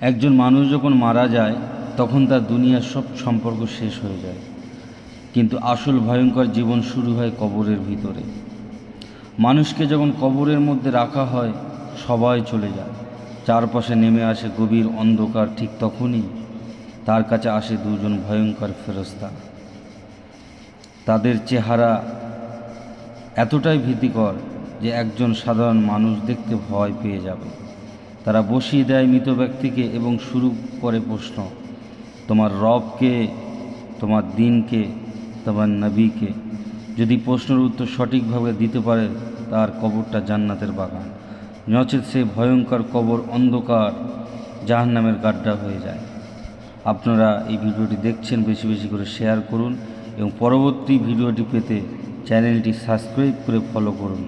একজন মানুষ যখন মারা যায় তখন তার দুনিয়ার সব সম্পর্ক শেষ হয়ে যায়, কিন্তু আসল ভয়ঙ্কর জীবন শুরু হয় কবরের ভিতরে। মানুষকে যখন কবরের মধ্যে রাখা হয় সবাই চলে যায়, চারপাশে নেমে আসে গভীর অন্ধকার। ঠিক তখনই তার কাছে আসে দুজন ভয়ঙ্কর ফেরেশতা। তাদের চেহারা এতটাই ভীতিকর যে একজন সাধারণ মানুষ দেখতে ভয় পেয়ে যাবে। তারা বসিয়ে দেয় মৃত ব্যক্তিকে এবং শুরু করে প্রশ্ন, তোমার রবকে, তোমার দিনকে, তোমার নবীকে। যদি প্রশ্নের উত্তর সঠিকভাবে দিতে পারে তার কবরটা জান্নাতের বাগান, নচেত সেই ভয়ঙ্কর কবর অন্ধকার জাহান্নামের গাড্ডা হয়ে যায়। আপনারা এই ভিডিওটি দেখছেন, বেশি বেশি করে শেয়ার করুন এবং পরবর্তী ভিডিওটি পেতে চ্যানেলটি সাবস্ক্রাইব করে ফলো করুন।